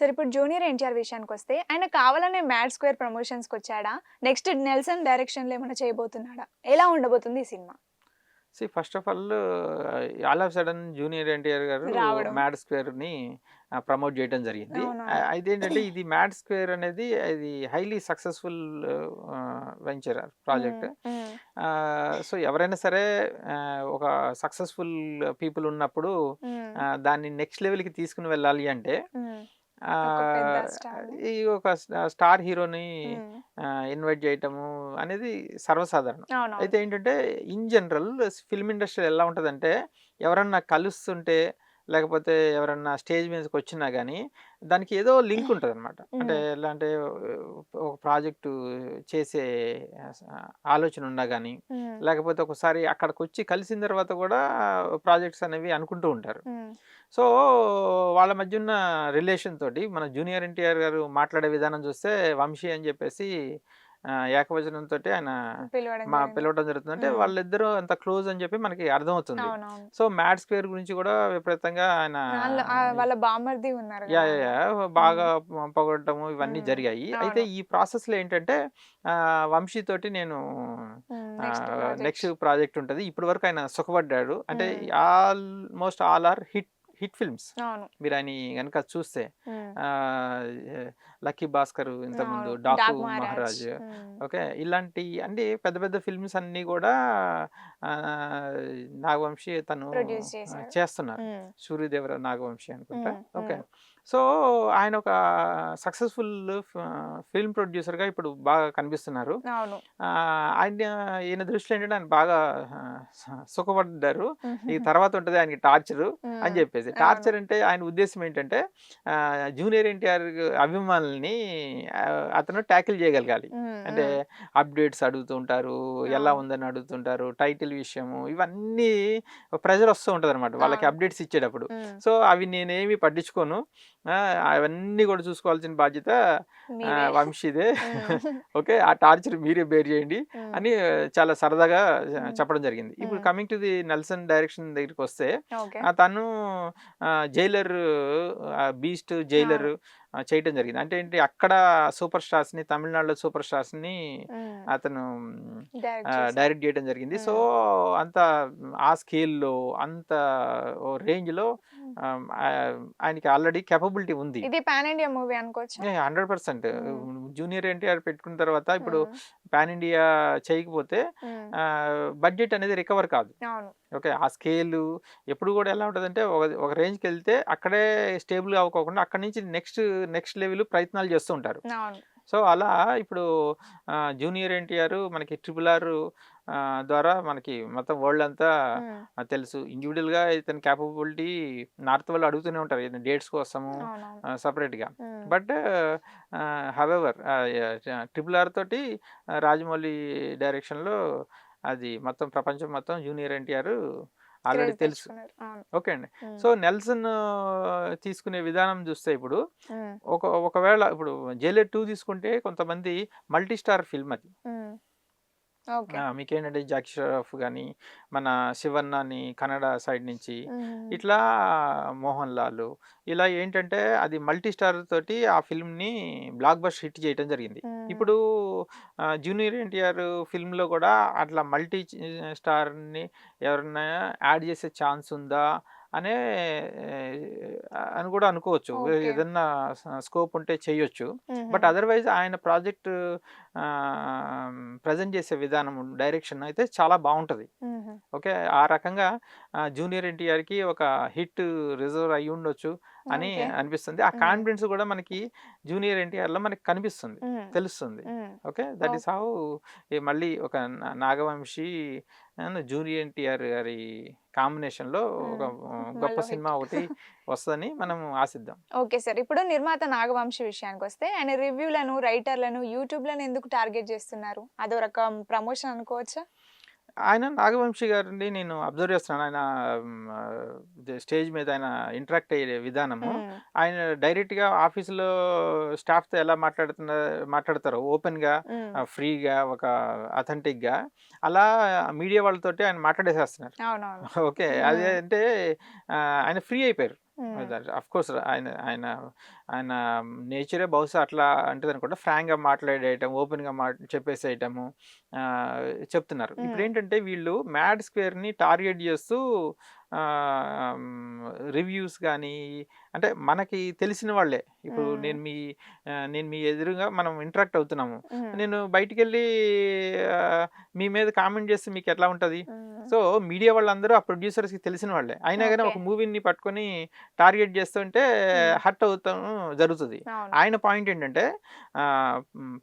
Sir ఇప్పుడు junior NTR విషయానికొస్తే ఆయన కావాలనే మ్యాడ్ స్క్వేర్ ప్రమోషన్స్‌కొచ్చాడా? నెక్స్ట్ నెల్సన్ డైరెక్షన్‌లో ఏమైనా చేయబోతున్నాడా? ఎలా ఉండబోతుంది ఈ cinema? First of all all of sudden junior NTR గారు రావడం. మ్యాడ్ స్క్వేర్‌ని ప్రమోట్ చేయడం జరిగింది. అవునవును. అయితే ఏంటంటే ఇది మ్యాడ్ స్క్వేర్ అనేది అది హైలీ సక్సెస్‌ఫుల్ వెంచర్ ప్రాజెక్ట్. హ్మ్. హ్మ్. సో ఎవరైనా సరే ఒక సక్సెస్‌ఫుల్ పీపుల్ ఉన్నప్పుడు హ్మ్. దాన్ని నెక్స్ట్ లెవెల్‌కి తీసుకొని వెళ్ళాలి అంటే హ్మ్. ఒక పెద్ద ఆహ్, స్టార్‌ని. ఈ ఒక స్టార్ హీరోని హ్మ్. ఇన్వైట్ చేయటము అనేది సర్వసాధారణం. అవునవును. అయితే ఏంటంటే ఇన్ జనరల్ ఫిల్మ్ ఇండస్ట్రీ ఎలా ఉంటదంటే, ఎవరన్నా కలుస్తుంటే, లేకపోతే ఎవరన్నా స్టేజ్ మీదకొచ్చినా గానీ, దానికి ఏదో లింక్ ఉంటదనమాట. అంటే హ్మ్. ఎలా అంటే ఒక ప్రాజెక్టు చేసే స ఆలోచన ఉన్నా గానీ, హ్మ్. లేకపోతే ఒకసారి అక్కడికొచ్చి కలిసిన తర్వాత గూడా ప్రాజెక్ట్స్ అనేవి అనుకుంటూ ఉంటారు. హ్మ్. సో, వాళ్ళ మధ్యున్న రిలేషన్ తోటి మన జూనియర్ ఎన్టీఆర్ గారు మాట్లాడే విధానం చూస్తే వంశీ అని చెప్పేసి ఏకవచనంతోటి ఆయన పిలవడం జరిగింది. పిలవడం జరుగుతుంది. అంటే హ్మ్. వాళ్ళిద్దరూ అంత క్లోజ్ అని చెప్పి మనకి అర్థమవుతుంది. అవునవును. సో, మ్యాడ్ స్క్వేర్ గురించి కూడా విపరీతంగా ఆయన వాళ్ళ బామర్ది ఉన్నారు గదా! యాహ్! యాహ్! అందులో. యాహ్! హ్మ్. బాగా పొగడటము ఇవన్నీ హ్మ్. జరిగాయి. అయితే అవును. ఈ ప్రాసెస్‌లో ఏంటంటే వంశీ తోటి నేను హ్మ్. Next project. నెక్స్ట్ ప్రాజెక్ట్ ఉంటది. ఇప్పటి వరకు ఆయన సుఖపడ్డాడు. అంటే హ్మ్. Almost all are hit films. అవును. మీరు ఆయనయి గనుక చూస్తే హ్మ్. ఆహ్, 'లక్కీ భాస్కర్' ఇంతకుముందు అవును. 'డాకు 'డాక్ మహారాజ్'. మహారాజ్' హ్మ్. ఓకే. ఇలాంటి అంటే పెద్ద పెద్ద ఫిల్మ్స్ అన్నీ గూడా ఆహ్, నాగవంశి తను ప్రొడ్యూస్ చేశారు. చేస్తున్నారు. హ్మ్. 'సూర్యదేవర నాగవంశి' అనుకుంటా. హ్మ్. ఓకే. హ్మ్. సో, ఆయన ఒక సక్సెస్‌ఫుల్ ఫ ఫిల్మ్ ప్రొడ్యూసర్‌గా ఇప్పుడు బాగా కనిపిస్తున్నారు. అవును. ఆయన ఈయన దృష్టిలో ఏంటంటే ఆయన బాగా ఆహ్, స సుఖపడ్డారు. ఈ హుహుహు. తర్వాత ఉంటది ఆయనకి టార్చరు అని హ్మ్. జెప్పేసి. అవును. టార్చర్ అంటే ఆయన ఉద్దేశ్యం ఏంటంటే జూనియర్ ఎన్టీఆర్ అభిమానుల్ని అతను టాకిల్ జేయగలగాలి. హ్మ్. అంటే హ్మ్. అప్డేట్స్ అడుగుతూ ఉంటారు. ఎలా అవును. ఉందని అడుగుతుంటారు. టైటిల్ విషయము ఇవన్నీ ప్రెషర్ వస్తూ ఉంటదనమాట. వాళ్ళకి అవును. అప్డేట్స్ ఇచ్చేటప్పుడు. హ్మ్. సో, అవి నేనేమి పట్టించుకోను. అవన్నీ గూడా చూసుకోవాల్సిన బాధ్యత మీదే. వంశీదే. హ్మ్. ఓకే. ఆ టార్చర్ మీరే బేర్ జేయండి హ్మ్. అని చాలా సరదాగా హ్మ్. చెప్పడం జరిగింది. ఇప్పుడు hmm. Coming to the Nelson direction దగ్గరికొస్తే ఓకే. తను 'జైలర్' 'బీస్ట్', అవును. 'జైలర్' చేయటం జరిగింది. అంటే ఏంటి అక్కడ సూపర్ స్టార్స్‌ని తమిళనాడులో సూపర్ స్టార్స్‌ని హ్మ్. అతను డైరెక్ట్ చేశారు. డైరెక్ట్ జేయడం జరిగింది. సో, హ్మ్. అంత ఆ స్కేల్‌లో అంత ఓ రేంజ్‌లో హ్మ్. ఆయనకి ఆల్రెడీ కేపబిలిటీ ఉంది. ఇది పాన్ ఇండియా మూవీ అనుకోవచ్చా? యాహ్! 100% హ్మ్. జూనియర్ ఎన్టీఆర్ పెట్టుకున్న తర్వాత ఇప్పుడు హ్మ్. పాన్ ఇండియా చేయకపోతే హ్మ్. బడ్జెట్ అనేది రికవర్ కాదు. అవును. ఓకే. ఆ స్కేలు ఎప్పుడు గూడా ఎలా ఉంటదంటే ఒక రేంజ్‌కెళ్తే అక్కడే స్టేబుల్‌గా అవ్వకోకుండా అక్కడి నుంచి నెక్స్ట్ లెవెల్ ప్రయత్నాలు చేస్తూ ఉంటారు. అవును. సో, అలా ఇప్పుడు జూనియర్ ఎన్టీఆర్ మనకి 'ట్రిపుల్ ఆర్' ద్వారా మనకి మొత్తం వరల్డ్ అంతా హ్మ్. తెలుసు. ఇండివిడ్యుయల్‌గా ఇతని కేపబిలిటీ నార్త్ వాళ్ళు అడుగుతూనే ఉంటారు. ఏదైనా డేట్స్ కోసము అవునవును. సెపరేట్‌గా. హ్మ్. బట్ హౌవెవర్ 'ట్రిపుల్ ఆర్' తోటి రాజమౌళి డైరెక్షన్‌లో అది మొత్తం ప్రపంచం మొత్తం జూనియర్ ఎన్టీఆర్ ఆల్రెడీ క్రేజ్ తెలుసు. తెచ్చుకున్నారు. అవును. ఓకే అండి. హ్మ్. సో, నెల్సన్ తీసుకునే విధానం చూస్తే ఇప్పుడు హ్మ్. ఒకవేళ ఇప్పుడు 'జైలర్ 2' తీసుకుంటే కొంతమంది మల్టీ స్టార్ ఫిల్మ్ అది. హ్మ్. ఓకే. మీకేంటంటే 'జాకీ షరాఫ్' గాని, మన 'శివన్నని' కన్నడ సైడ్ నుంచి, హ్మ్. ఇట్లా 'మోహన్ లాల్' ఇలా ఏంటంటే అది మల్టీ స్టార్ తోటి ఆ ఫిల్మ్‌ని బ్లాక్ బస్టర్ హిట్ చేయటం జరిగింది. హ్మ్. ఇప్పుడు జూనియర్ ఎన్టీఆర్ ఫిల్మ్‌లో కూడా అట్లా మల్టీ స్టార్‌ని ఎవరన్నా యాడ్ చేసే ఛాన్స్ ఉందా? అనే అని కూడా అనుకోవచ్చు. ఓకే. ఏదన్నా స్కోప్ ఉంటే చేయొచ్చు. హుహు. బట్ అదర్‌వైజ్ ఆయన ప్రాజెక్ట్ ప్రెజెంట్ చేసే విధానం, డైరెక్షన్ అయితే చాలా బావుంటది. హుహు. ఓకే. ఆ రకంగా జూనియర్ ఎన్టీఆర్‌కి ఒక హిట్ రిజర్వ్ అయ్యుండొచ్చు అని ఓకే. అనిపిస్తుంది. ఆ హ్మ్. కాన్ఫిడెన్స్ కూడా మనకి జూనియర్ ఎన్టీఆర్‌లో మనకి కనిపిస్తుంది. హ్మ్. తెలుస్తుంది. హ్మ్. Okay. That is okay. How మళ్ళీ ఒక నాగవంశి అండ్ జూనియర్ ఎన్టీఆర్ గారి కాంబినేషన్‌లో ఒక హ్మ్. గొప్ప మళ్ళో హిట్. సినిమా ఒకటి వస్తదని మనం ఆశిద్దాం. Okay sir. ఇప్పుడు నిర్మాత నాగవంశి విషయానికొస్తే ఆయన రివ్యూలను, రైటర్లను, యూట్యూబ్‌లను ఎందుకు టార్గెట్ చేస్తున్నారు? అదో రకం ప్రమోషన్ అనుకోవచ్చా? ఆయన నాగవంశి గారిని నేను అబ్జర్వ్ చేస్తున్నాను. ఆయన స్టేజ్ మీద ఆయన ఇంటరాక్ట్ అయ్యే విధానము. హ్మ్. ఆయన డైరెక్ట్‌గా ఆఫీస్‌లో స్టాఫ్‌తో ఎలా మాట్లాడతారో ఓపెన్‌గా, హ్మ్. ఫ్రీగా, ఒక అథెంటిక్‌గా అలా మీడియా వాళ్ళతోటి ఆయన మాట్లాడేసేస్తున్నారు. అవునవును. ఓకే. అది హ్మ్. అంటే ఆయన ఫ్రీ అయిపోయారు. అఫ్ కోర్స్ ఆయన ఆయన ఆయన నేచరే బహుశా అట్లా అంటది అనుకుంటా. ఫ్రాంక్గా మాట్లాడేయటం, ఓపెన్గా చెప్పేసేయటము చెప్తున్నారు. ఇప్పుడు ఏంటంటే వీళ్ళు మ్యాడ్ స్క్వేర్ని టార్గెట్ చేస్తూ రివ్యూస్ కానీ, అంటే మనకి తెలిసిన వాళ్ళే. ఇప్పుడు నేను మీ ఎదురుగా మనం ఇంటరాక్ట్ అవుతున్నాము. నేను బయటికి వెళ్ళి మీ మీద కామెంట్ చేస్తే మీకు ఎట్లా ఉంటుంది? సో మీడియా వాళ్ళందరూ ఆ ప్రొడ్యూసర్స్కి తెలిసిన వాళ్ళే. అయినా కానీ ఒక మూవీని పట్టుకొని టార్గెట్ చేస్తుంటే హర్ట్ అవుతాం జరుగుతుంది. ఆయన పాయింట్ ఏంటంటే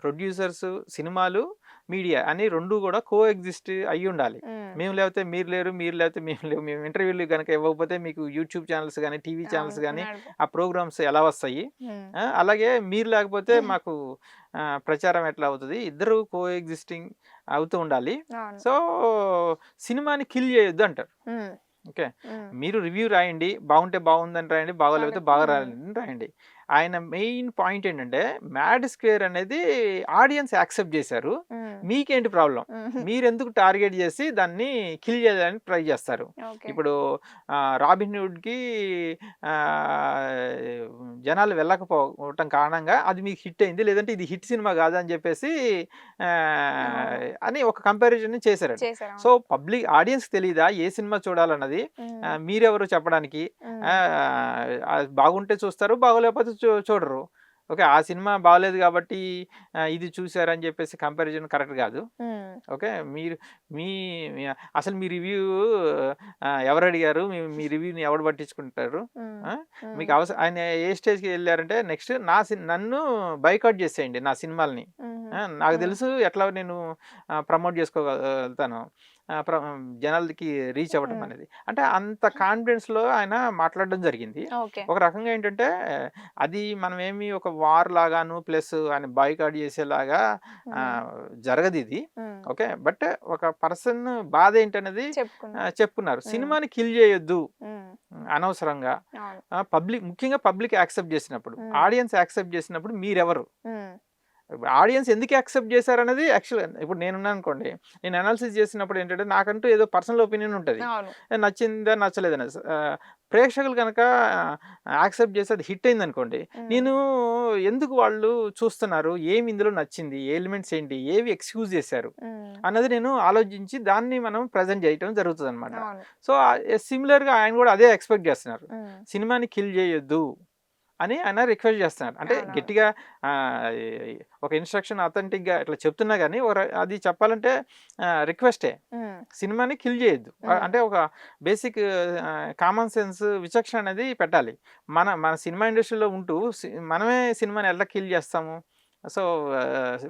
ప్రొడ్యూసర్స్, సినిమాలు, మీడియా అని రెండు కూడా కో ఎగ్జిస్ట్ అయ్యి ఉండాలి. మేము లేకపోతే మీరు లేరు, మీరు లేకపోతే మేము లేవు. మేము ఇంటర్వ్యూలు కనుక ఇవ్వకపోతే మీకు యూట్యూబ్ ఛానల్స్ కానీ, టీవీ ఛానల్స్ కానీ ఆ ప్రోగ్రామ్స్ ఎలా వస్తాయి? అలాగే మీరు లేకపోతే మాకు ప్రచారం ఎట్లా అవుతుంది? ఇద్దరు కో ఎగ్జిస్టింగ్ అవుతూ ఉండాలి. సో సినిమాని కిల్ చేయొద్దు అంటారు. ఓకే, మీరు రివ్యూ రాయండి, బాగుంటే బాగుందని రాయండి, బాగోలేకపోతే బాగా రాయండి. ఆయన మెయిన్ పాయింట్ ఏంటంటే మ్యాడ్ స్క్వేర్ అనేది ఆడియన్స్ యాక్సెప్ట్ చేశారు, మీకేంటి ప్రాబ్లం? మీరు ఎందుకు టార్గెట్ చేసి దాన్ని కిల్ చేయడానికి ట్రై చేస్తారు? ఇప్పుడు రాబిన్ హుడ్కి జనాలు వెళ్ళకపోవటం కారణంగా అది మీకు హిట్ అయింది, లేదంటే ఇది హిట్ సినిమా కాదని చెప్పేసి అని ఒక కంపారిజన్ చేశారు. సో పబ్లిక్ ఆడియన్స్ తెలీదా ఏ సినిమా చూడాలన్నది? మీరెవరు చెప్పడానికి? బాగుంటే చూస్తారు, బాగోలేకపోతే చూడరు. ఓకే, ఆ సినిమా బాగలేదు కాబట్టి ఇది చూసారని చెప్పేసి కంపారిజన్ కరెక్ట్ కాదు. ఓకే, మీరు అసలు మీ రివ్యూ ఎవరు అడిగారు? మీ రివ్యూని ఎవరు పట్టించుకుంటారు? మీకు అవసరం. ఆయన ఏ స్టేజ్కి వెళ్ళారంటే నెక్స్ట్ నన్ను బైకాట్ చేసేయండి నా సినిమాల్ని, నాకు తెలుసు ఎట్లా నేను ప్రమోట్ చేసుకోగలుగుతాను, జనాలకి రీచ్ అవ్వడం అనేది. అంటే అంత కాన్ఫిడెన్స్లో ఆయన మాట్లాడడం జరిగింది. ఒక రకంగా ఏంటంటే అది మనమేమి ఒక వార్ లాగాను ప్లస్ ఆయన బాయ్కాట్ చేసేలాగా జరగదు ఇది. ఓకే, బట్ ఒక పర్సన్ బాధ ఏంటనేది చెప్పుకున్నారు. సినిమాని కిల్ చేయొద్దు అనవసరంగా. ముఖ్యంగా పబ్లిక్ యాక్సెప్ట్ చేసినప్పుడు, ఆడియన్స్ యాక్సెప్ట్ చేసినప్పుడు మీరెవరు? ఆడియన్స్ ఎందుకు యాక్సెప్ట్ చేశారనేది యాక్చువల్గా ఇప్పుడు నేనున్నాను అనుకోండి, నేను అనాలిసిస్ చేసినప్పుడు ఏంటంటే నాకంటూ ఏదో పర్సనల్ ఒపీనియన్ ఉంటుంది, నచ్చిందా నచ్చలేదనేది. ప్రేక్షకులు కనుక యాక్సెప్ట్ చేసి అది హిట్ అయింది అనుకోండి, నేను ఎందుకు వాళ్ళు చూస్తున్నారు, ఏమి ఇందులో నచ్చింది, ఎలిమెంట్స్ ఏంటి, ఏవి ఎక్స్క్యూజ్ చేశారు అన్నది నేను ఆలోచించి దాన్ని మనం ప్రజెంట్ చేయటం జరుగుతుంది అనమాట. సో సిమిలర్గా ఆయన కూడా అదే ఎక్స్పెక్ట్ చేస్తున్నారు, సినిమాని కిల్ చేయొద్దు అని ఆయన రిక్వెస్ట్ చేస్తున్నారు. అంటే గట్టిగా ఒక ఇన్స్ట్రక్షన్ అథెంటిక్గా ఇట్లా చెప్తున్నా కానీ అది చెప్పాలంటే రిక్వెస్టే, సినిమాని కిల్ చేయొద్దు. అంటే ఒక బేసిక్ కామన్ సెన్స్, విచక్షణ అనేది పెట్టాలి. మన సినిమా ఇండస్ట్రీలో ఉంటూ మనమే సినిమాని ఎలా కిల్ చేస్తాము? సో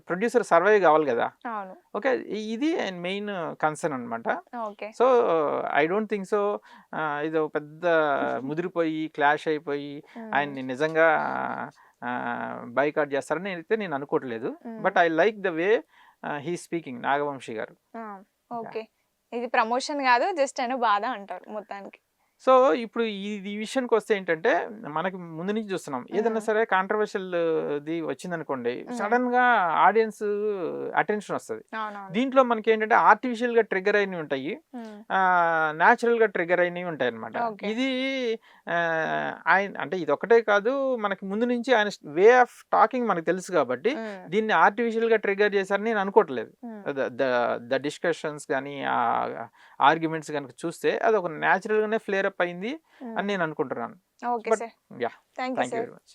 ప్రొడ్యూసర్ సర్వైవ్ కావాలి కదా. ఓకే, ఇది మెయిన్ కన్సర్న్ అనమాట. So I don't think so ఇది పెద్ద ముదిరిపోయి క్లాష్ అయిపోయి ఆయన్ని నిజంగా బైకాట్ చేస్తారని అయితే నేను అనుకోవట్లేదు. But I like the way he speaking, Nagavamsi గారు. ఓకే, ఇది ప్రమోషన్ కాదు, జస్ట్ అని బాధ అంటారు మొత్తానికి. సో ఇప్పుడు ఈ విషయానికి వస్తే ఏంటంటే మనకి ముందు నుంచి చూస్తున్నాం, ఏదైనా సరే కాంట్రవర్షియల్ ది వచ్చిందనుకోండి, సడన్ గా ఆడియన్స్ అటెన్షన్ వస్తుంది. దీంట్లో మనకి ఏంటంటే ఆర్టిఫిషియల్ గా ట్రిగర్ అయినవి ఉంటాయి, న్యాచురల్ గా ట్రిగర్ అయినవి ఉంటాయి అనమాట. ఇది ఆయన అంటే ఇది ఒకటే కాదు, మనకి ముందు నుంచి ఆయన వే ఆఫ్ టాకింగ్ మనకు తెలుసు కాబట్టి దీన్ని ఆర్టిఫిషియల్ గా ట్రిగర్ చేశారని నేను అనుకోవట్లేదు. ద డిస్కషన్స్ కానీ ఆర్గ్యుమెంట్స్ కనుక చూస్తే అది ఒక న్యాచురల్ గానే ఫ్లేర్ అప్ అయింది అని నేను అనుకుంటున్నాను. Okay sir, thank you very much.